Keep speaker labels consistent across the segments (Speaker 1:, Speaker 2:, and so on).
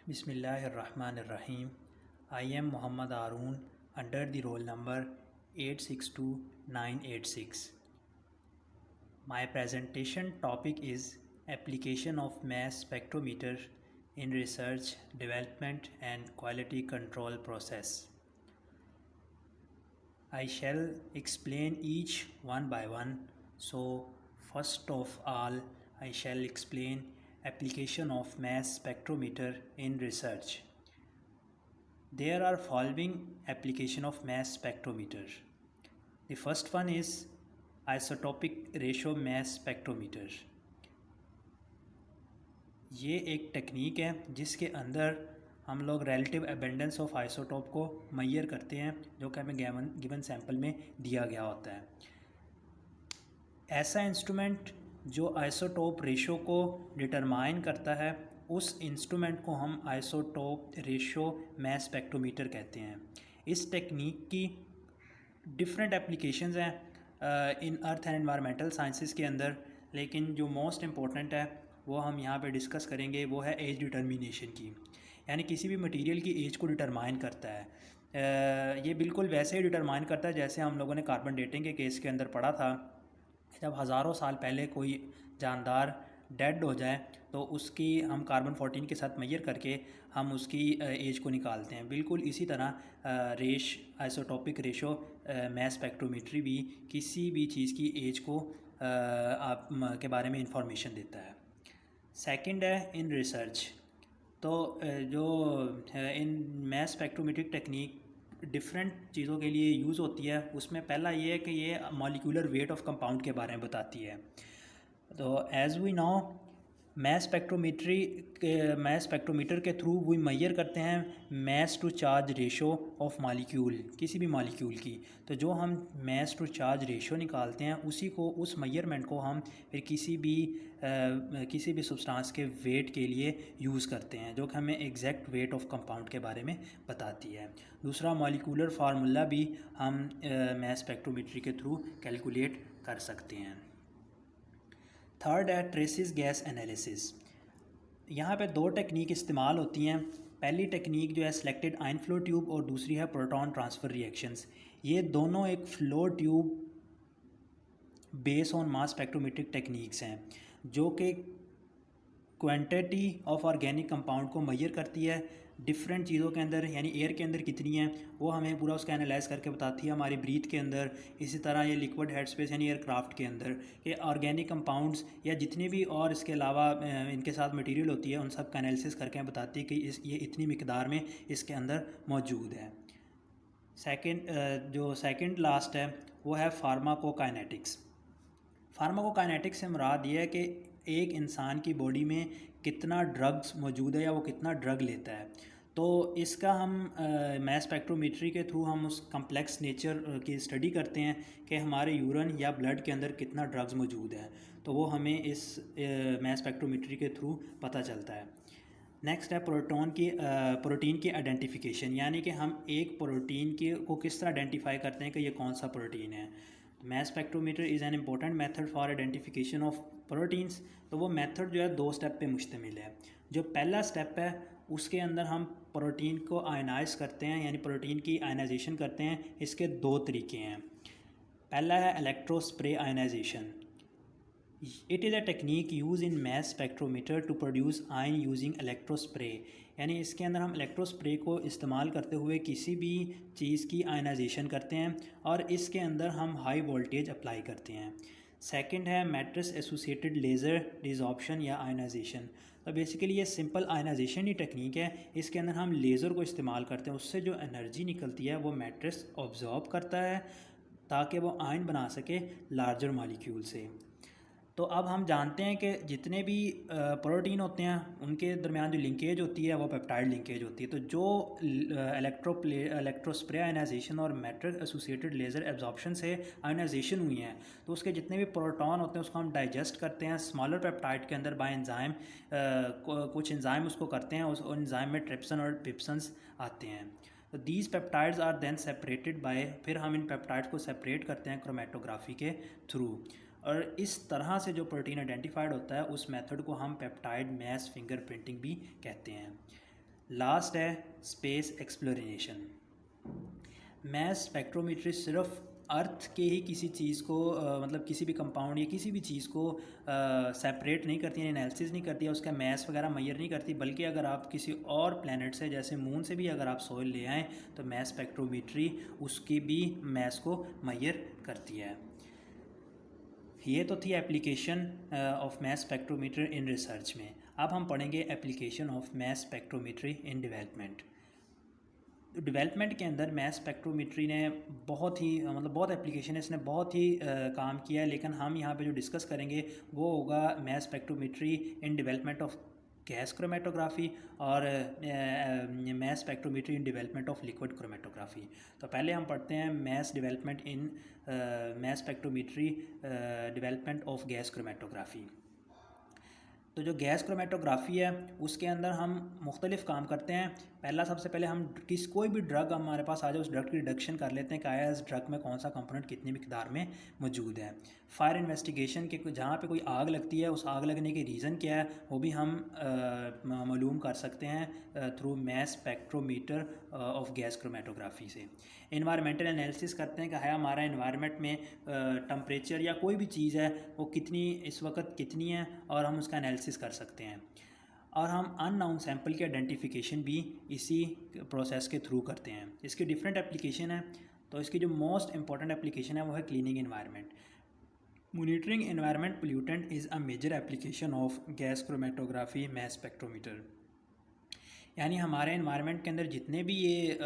Speaker 1: Bismillahirrahmanirrahim. I am Muhammad Arun under the roll number 862986. My presentation topic is application of mass spectrometer in research, development and quality control process. I shall explain each one by one. So first of all, I shall explain application of mass spectrometer in research. There are following application of mass spectrometer. The first one is isotopic ratio mass spectrometer. ये एक technique है जिसके अंदर हम लोग relative abundance of isotope को मैयर करते हैं जो कि हमें गिवन सैंपल में दिया गया होता है। ऐसा इंस्ट्रूमेंट जो आइसोटोप रेशो को डिटरमाइन करता है उस इंस्ट्रूमेंट को हम आइसोटोप रेशो मास स्पेक्ट्रोमीटर कहते हैं। इस टेक्निक की डिफरेंट एप्लीकेशंस हैं इन अर्थ एंड एनवायरमेंटल साइंसेस के अंदर, लेकिन जो मोस्ट इम्पोर्टेंट है वो हम यहाँ पे डिस्कस करेंगे, वो है एज डिटर्मिनेशन की, यानी किसी भी मटेरियल की एज को डिटरमाइन करता है। ये बिल्कुल वैसे ही डिटरमाइन करता है जैसे हम लोगों ने कार्बन डेटिंग के केस के अंदर पढ़ा था। जब हज़ारों साल पहले कोई जानदार डेड हो जाए तो उसकी हम कार्बन 14 के साथ मैयर करके हम उसकी एज को निकालते हैं। बिल्कुल इसी तरह आइसोटोपिक रेशो मास स्पेक्ट्रोमेट्री भी किसी भी चीज़ की एज को आप के बारे में इंफॉर्मेशन देता है। सेकंड है इन रिसर्च। तो जो इन मास स्पेक्ट्रोमेट्रिक टेक्निक डिफरेंट चीज़ों के लिए यूज़ होती है, उसमें पहला ये है कि ये मॉलिक्यूलर वेट ऑफ कंपाउंड के बारे में बताती है। तो as we know mass spectrometer के थ्रू वी मैयर करते हैं mass to charge ratio of molecule, किसी भी मॉलिक्यूल की। तो जो हम मास टू चार्ज रेशो निकालते हैं उसी को, उस मैयरमेंट को हम फिर किसी भी सब्सटेंस के वेट के लिए यूज़ करते हैं, जो कि हमें एग्जैक्ट वेट ऑफ कंपाउंड के बारे में बताती है। दूसरा, मॉलिक्यूलर फार्मूला भी हम मास स्पेक्ट्रोमेट्री के थ्रू कैलकुलेट कर सकते हैं। थर्ड है ट्रेसिस गैस एनालिसिस। यहाँ पे दो टेक्निक इस्तेमाल होती हैं। पहली टेक्निक जो है सिलेक्टेड आयन फ्लो ट्यूब और दूसरी है प्रोटॉन ट्रांसफ़र रिएक्शंस। ये दोनों एक flow tube base on mass spectrometric techniques हैं जो कि क्वांटिटी ऑफ ऑर्गेनिक कंपाउंड को मैयर करती है डिफरेंट चीज़ों के अंदर, यानी एयर के अंदर कितनी है वो हमें पूरा उसका एनालाइज करके बताती है, हमारी ब्रीथ के अंदर। इसी तरह ये लिक्विड हेड स्पेस यानी एयरक्राफ्ट के अंदर ये ऑर्गेनिक कंपाउंड्स या जितने भी और इसके अलावा इनके साथ मटेरियल होती है उन सब का एनालिसिस करके बताती है कि ये इतनी मिकदार में इसके अंदर मौजूद है। जो सेकंड लास्ट है वो है फार्माकोकाइनेटिक्स। फार्माकोकाइनेटिक्स से मुराद ये है कि एक इंसान की बॉडी में कितना ड्रग्स मौजूद है या वो कितना ड्रग लेता है। तो इसका हम मास स्पेक्ट्रोमेट्री के थ्रू हम उस कम्प्लेक्स नेचर की स्टडी करते हैं कि हमारे यूरिन या ब्लड के अंदर कितना ड्रग्स मौजूद है, तो वो हमें इस मास स्पेक्ट्रोमेट्री के थ्रू पता चलता है। नेक्स्ट है प्रोटीन की आइडेंटिफिकेशन, यानी कि हम एक प्रोटीन को किस तरह आइडेंटिफाई करते हैं कि ये कौन सा प्रोटीन है। मास spectrometer is an important method for identification of proteins. तो वो मेथड जो है 2 स्टेप पे मुश्तमिल है। जो पहला स्टेप है उसके अंदर हम प्रोटीन को आयनाइज करते हैं, यानी प्रोटीन की आयनाइजेशन करते हैं। इसके 2 तरीके हैं। पहला है electrospray ionisation. It is a technique use in mass spectrometer to produce ion using electrospray, यानी इसके अंदर हम इलेक्ट्रोस्प्रे को इस्तेमाल करते हुए किसी भी चीज़ की आयनाइजेशन करते हैं और इसके अंदर हम हाई वोल्टेज अप्लाई करते हैं। सेकंड है मैट्रिक्स एसोसिएटेड लेज़र डिसॉर्प्शन या आयनाइजेशन। तो बेसिकली ये सिंपल आयनाइजेशन ही टेक्निक है। इसके अंदर हम लेज़र को इस्तेमाल करते हैं, उससे जो एनर्जी निकलती है वो मैट्रिक्स ऑब्जॉर्ब करता है ताकि वो आयन बना सके लार्जर मॉलिक्यूल से। तो अब हम जानते हैं कि जितने भी प्रोटीन होते हैं उनके दरमियान जो लिंकेज होती है वो पेप्टाइड लिंकेज होती है। तो जो इलेक्ट्रोस्प्रे आयनाइजेशन और मैट्रिक्स एसोसिएटेड लेज़र एब्जॉर्प्शन से आयनाइजेशन हुई हैं तो उसके जितने भी प्रोटॉन होते हैं उसको हम डाइजेस्ट करते हैं स्मॉलर पेप्टाइड के अंदर बाय एंजाइम। कुछ एंजाइम उसको करते हैं, उस एंजाइम में ट्रिप्सन और पिप्सन्स आते हैं। तो these peptides are then separated by, फिर हम इन पेप्टाइड्स को सेपरेट करते हैं क्रोमेटोग्राफी के थ्रू, और इस तरह से जो प्रोटीन आइडेंटिफाइड होता है उस मेथड को हम पेप्टाइड मास फिंगरप्रिंटिंग भी कहते हैं। लास्ट है स्पेस एक्सप्लोरेशन। मैस स्पेक्ट्रोमेट्री सिर्फ अर्थ के ही किसी चीज़ को मतलब किसी भी कंपाउंड या किसी भी चीज़ को सेपरेट नहीं करती है, एनालिसिस नहीं करती है, उसका मैस वगैरह मैयर नहीं करती, बल्कि अगर आप किसी और प्लैनेट से जैसे मून से भी अगर आप सॉइल ले आएँ तो मैस स्पेक्ट्रोमेट्री उसकी भी मैस को मैयर करती है। ये तो थी application of mass spectrometer in research में। अब हम पढ़ेंगे application of mass spectrometry in development. Development के अंदर मैस स्पेक्ट्रोमेट्री ने बहुत ही मतलब बहुत एप्लीकेशन है, इसने बहुत ही काम किया है, लेकिन हम यहाँ पे जो डिस्कस करेंगे वो होगा mass spectrometry in development of gas chromatography और mass spectrometry in development of liquid chromatography. तो पहले हम पढ़ते हैं mass development in mass spectrometry development of gas chromatography. तो जो गैस क्रोमेटोग्राफी है उसके अंदर हम मुख्तलिफ़ काम करते हैं। पहला सबसे पहले हम कोई भी ड्रग हमारे पास आ जाए उस ड्रग की डिडक्शन कर लेते हैं कि आया इस ड्रग में कौन सा कंपोनेंट कितनी मिकदार में मौजूद है। फायर इन्वेस्टिगेशन के जहाँ पे कोई आग लगती है उस आग लगने के रीज़न क्या है वो भी हम मालूम कर सकते हैं through mass spectrometer of gas chromatography से। इन्वायरमेंटल एनालिसिस करते हैं कि है हमारा इन्वायरमेंट में टम्परेचर या कोई भी चीज़ है वो कितनी इस वक्त कितनी है और हम उसका एनालिसिस कर सकते हैं। और हम अननाउन सैंपल की आइडेंटिफिकेशन भी इसी प्रोसेस के थ्रू करते हैं। इसकी डिफरेंट एप्लीकेशन है। तो इसकी जो मोस्ट इंपॉर्टेंट एप्लीकेशन है वो है cleaning environment. Monitoring environment pollutant is a major application of gas chromatography mass spectrometer. यानी हमारे इन्वायरमेंट के अंदर जितने भी ये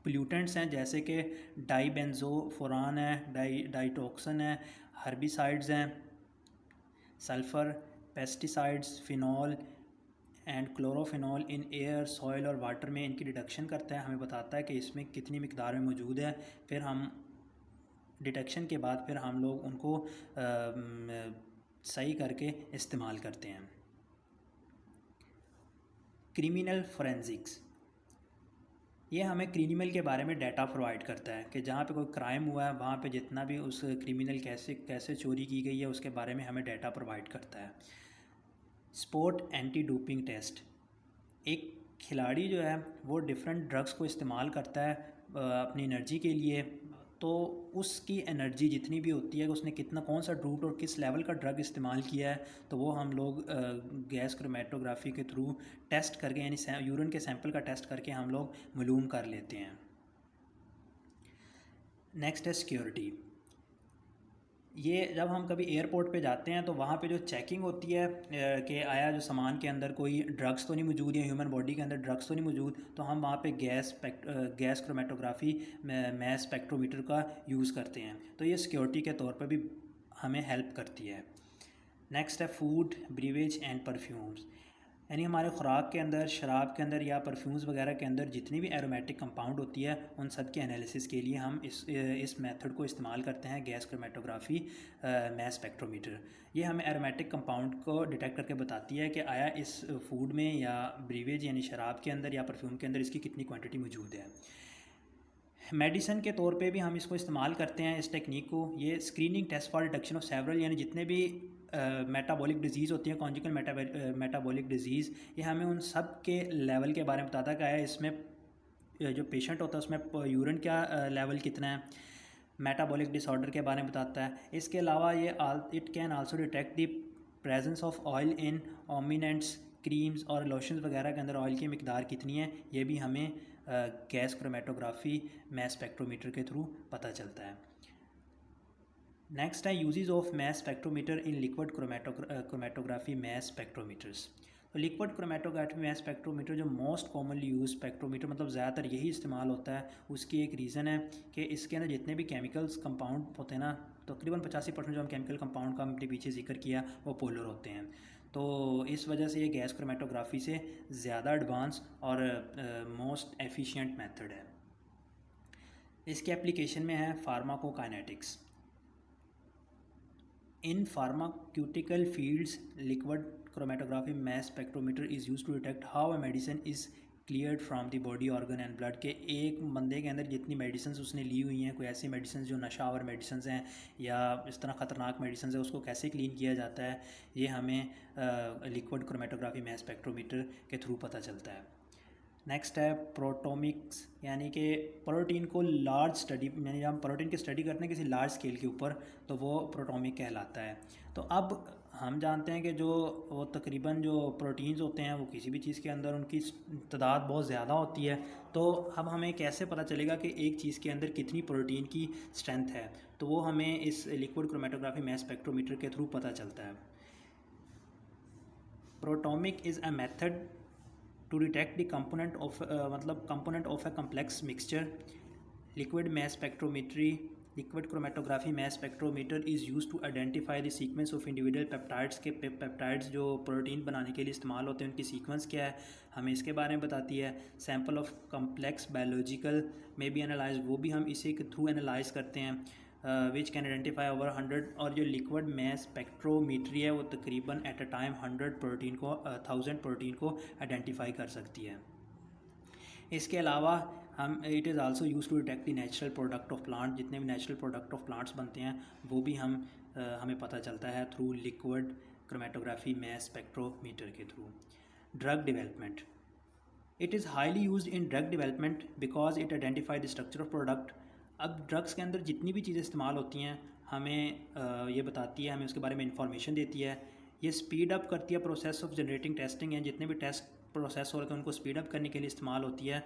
Speaker 1: पोल्यूटेंट्स हैं जैसे कि डाईबेंजोफुरान है, डाईटॉक्सिन है, हर्बिसाइड्स हैं, sulphur, pesticides, phenol and chlorophenol in air, soil और वाटर में इनकी डिटेक्शन करता है, हमें बताता है कि इसमें कितनी मिकदार में मौजूद है। फिर हम डिटेक्शन के बाद फिर हम लोग उनको सही करके इस्तेमाल करते हैं। क्रिमिनल फोरेंसिक्स, ये हमें क्रिमिनल के बारे में डाटा प्रोवाइड करता है कि जहाँ पे कोई क्राइम हुआ है वहाँ पे जितना भी उस क्रिमिनल कैसे चोरी की गई है उसके बारे में हमें डाटा प्रोवाइड करता है। स्पोर्ट एंटी डोपिंग टेस्ट, एक खिलाड़ी जो है वो डिफरेंट ड्रग्स को इस्तेमाल करता है अपनी एनर्जी के लिए, तो उसकी एनर्जी जितनी भी होती है उसने कितना कौन सा रूट और किस लेवल का ड्रग इस्तेमाल किया है तो वो हम लोग गैस क्रोमेटोग्राफी के थ्रू टेस्ट करके यानी यूरिन के सैंपल का टेस्ट करके हम लोग मालूम कर लेते हैं। नेक्स्ट है सिक्योरिटी। ये जब हम कभी एयरपोर्ट पे जाते हैं तो वहाँ पे जो चेकिंग होती है कि आया जो सामान के अंदर कोई ड्रग्स तो नहीं मौजूद या ह्यूमन बॉडी के अंदर ड्रग्स तो नहीं मौजूद, तो हम वहाँ पे गैस क्रोमेटोग्राफी मैस स्पेक्ट्रोमीटर का यूज़ करते हैं। तो ये सिक्योरिटी के तौर पर भी हमें हेल्प करती है। नेक्स्ट है फूड, ब्रीवेज एंड परफ्यूम्स, यानी हमारे ख़ुराक के अंदर, शराब के अंदर या परफ्यूम्स वगैरह के अंदर जितनी भी एरोमेटिक कंपाउंड होती है उन सब के एनालिसिस के लिए हम इस मेथड को इस्तेमाल करते हैं, गैस क्रोमेटोग्राफी मैस स्पेक्ट्रोमीटर। ये हमें एरोमेटिक कंपाउंड को डिटेक्ट करके बताती है कि आया इस फूड में या ब्रीवेज यानी शराब के अंदर या परफ्यूम के अंदर इसकी कितनी क्वान्टिटी मौजूद है। मेडिसिन के तौर पे भी हम इसको इस्तेमाल करते हैं इस टेक्निक को। ये screening test for detection of several, यानी जितने भी मेटाबॉलिक डिजीज़ होती हैं, कॉन्जुगल मेटाबॉलिक डिजीज़, ये हमें उन सब के लेवल के बारे में बताता है कि आया इसमें जो पेशेंट होता है उसमें यूरिन का लेवल कितना है, मेटाबॉलिक डिसऑर्डर के बारे में बताता है। इसके अलावा ये it can also detect the presence of oil in ointments, creams और लोशंस वगैरह के अंदर ऑयल की मिकदार कितनी है, ये भी हमें गैस क्रोमेटोग्राफी मैस स्पेक्ट्रोमीटर के थ्रू पता चलता है। नेक्स्ट है uses of mass spectrometer in liquid chromatography mass spectrometers. तो लिक्विड क्रोमेटोग्राफी मैस स्पेक्ट्रोमीटर जो मोस्ट कॉमनली यूज स्पेक्ट्रोमीटर, मतलब ज़्यादातर यही इस्तेमाल होता है, उसकी एक रीज़न है कि इसके अंदर जितने भी केमिकल्स कंपाउंड होते हैं ना, तकरीबन 85% जो हम केमिकल कंपाउंड का हमने पीछे जिक्र किया वो पोलर होते हैं। तो इस वजह से ये गैस क्रोमेटोग्राफी से ज़्यादा एडवांस और मोस्ट एफिशिएंट मेथड है। इसके एप्लीकेशन में है pharmacokinetics. In pharmaceutical fields, liquid chromatography mass spectrometer is used to detect how a medicine is cleared from the body organ and blood, के एक बंदे के अंदर जितनी मेडिसिन उसने ली हुई हैं, कोई ऐसी मेडिसिन जो नशावर मेडिसिन हैं या इस तरह ख़तरनाक मेडिसिन है, उसको कैसे क्लीन किया जाता है, ये हमें लिक्विड क्रोमेटोग्राफी मास स्पेक्ट्रोमीटर के थ्रू पता चलता है। नेक्स्ट है प्रोटोमिक्स, यानी कि प्रोटीन को लार्ज स्टडी, यानी हम प्रोटीन की स्टडी करते हैं किसी लार्ज स्केल के ऊपर, तो वो प्रोटोमिक कहलाता है। तो अब हम जानते हैं कि जो वो तकरीबन जो प्रोटीन्स होते हैं वो किसी भी चीज़ के अंदर उनकी तादाद बहुत ज़्यादा होती है। तो अब हमें कैसे पता चलेगा कि एक चीज़ के अंदर कितनी प्रोटीन की स्ट्रेंथ है, तो वो हमें इस लिक्विड क्रोमेटोग्राफी मास स्पेक्ट्रोमीटर के थ्रू पता चलता है। Proteomic is a method to detect the component of component of a complex mixture. Liquid chromatography mass spectrometer is used to identify the sequence of individual peptides के peptides जो protein बनाने के लिए इस्तेमाल होते हैं उनकी सीक्वेंस क्या है, हमें इसके बारे में बताती है। सैम्पल ऑफ कम्प्लेक्स बायोलॉजिकल में भी एनालाइज, वो भी हम इसी के थ्रू एनालाइज करते हैं। विच कैन आइडेंटिफाई ओवर 100, और जो लिक्विड मास स्पेक्ट्रोमीट्री है वो तकरीबन एट अ टाइम 100 प्रोटीन को 1000 प्रोटीन को आइडेंटिफाई कर सकती है। इसके अलावा हम it is also use to detect the natural product of plant, जितने भी नेचुरल प्रोडक्ट ऑफ प्लांट्स बनते हैं वो भी हमें पता चलता है through liquid chromatography mass spectrometer के through. Drug development, it is highly use in drug development because it identify the structure of product. अब ड्रग्स के अंदर जितनी भी चीज़ें इस्तेमाल होती हैं हमें ये बताती है, हमें उसके बारे में इंफॉर्मेशन देती है। ये स्पीड अप करती है प्रोसेस ऑफ जनरेटिंग टेस्टिंग, हैं जितने भी टेस्ट प्रोसेस हो रहे हैं उनको स्पीड अप करने के लिए इस्तेमाल होती है।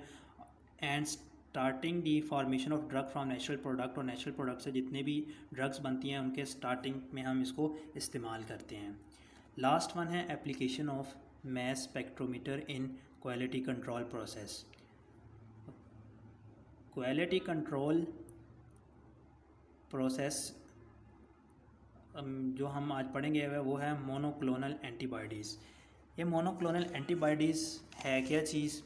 Speaker 1: And starting the formation of drug from natural product, और नेचुरल प्रोडक्ट से जितने भी ड्रग्स बनती हैं उनके स्टार्टिंग में हम इसको इस्तेमाल करते हैं। लास्ट वन है application of mass spectrometer in quality control process. Quality control process जो हम आज पढ़ेंगे वो है मोनोक्लोनल एंटीबॉडीज़। ये मोनोक्लोनल एंटीबॉडीज़ है क्या चीज़,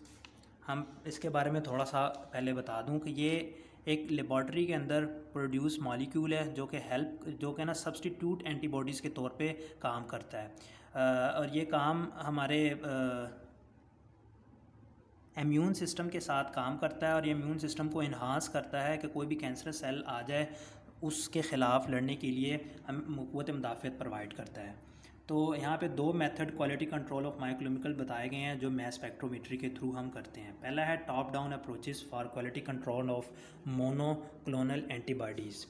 Speaker 1: हम इसके बारे में थोड़ा सा पहले बता दूं कि ये एक लेबॉर्ट्री के अंदर प्रोड्यूस मॉलिक्यूल है जो कि ना सब्सटीट्यूट एंटीबॉडीज़ के तौर पे काम करता है। और ये काम हमारे इम्यून सिस्टम के साथ काम करता है, और ये इम्यून सिस्टम को इन्हांस करता है कि कोई भी कैंसर सेल आ जाए उसके ख़िलाफ़ लड़ने के लिए हम क़ुव्वत मुदाफ़अत प्रोवाइड करता है। तो यहाँ पे दो मेथड क्वालिटी कंट्रोल ऑफ मायोकेमिकल बताए गए हैं जो मास स्पेक्ट्रोमेट्री के थ्रू हम करते हैं। पहला है top down approaches for quality control of monoclonal antibodies.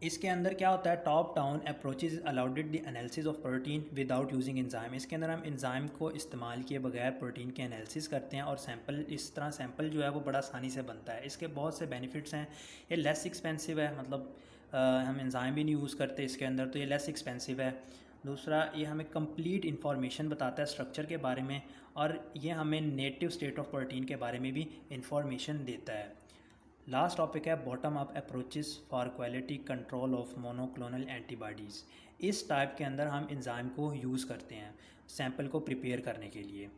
Speaker 1: इसके अंदर क्या होता है, top down approaches allowed the analysis of protein without using enzyme. इसके अंदर हम एंजाइम को इस्तेमाल किए बगैर प्रोटीन के एनालिसिस करते हैं, और सैंपल इस तरह सैंपल जो है वो बड़ा आसानी से बनता है। इसके बहुत से बेनिफिट्स हैं, ये लेस एक्सपेंसिव है, मतलब हम एंजाइम भी नहीं यूज़ करते इसके अंदर, तो ये लेस एक्सपेंसिव है। दूसरा, ये हमें कंप्लीट इन्फॉर्मेशन बताता है स्ट्रक्चर के बारे में, और ये हमें नेटिव स्टेट ऑफ प्रोटीन के बारे में भी इंफॉर्मेशन देता है। लास्ट टॉपिक है bottom up approaches for quality control of monoclonal antibodies. इस टाइप के अंदर हम एंजाइम को यूज़ करते हैं सैंपल को प्रिपेयर करने के लिए।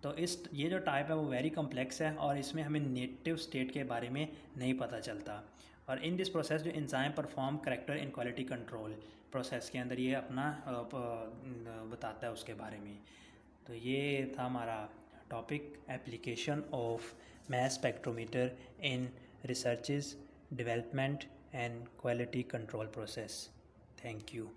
Speaker 1: तो ये जो टाइप है वो वेरी कम्प्लेक्स है, और इसमें हमें नेटिव स्टेट के बारे में नहीं पता चलता। और इन दिस प्रोसेस जो enzyme perform character in quality control process के अंदर ये अपना बताता है उसके बारे में। तो ये था हमारा topic, application of mass spectrometer in researches, development and quality control process. Thank you.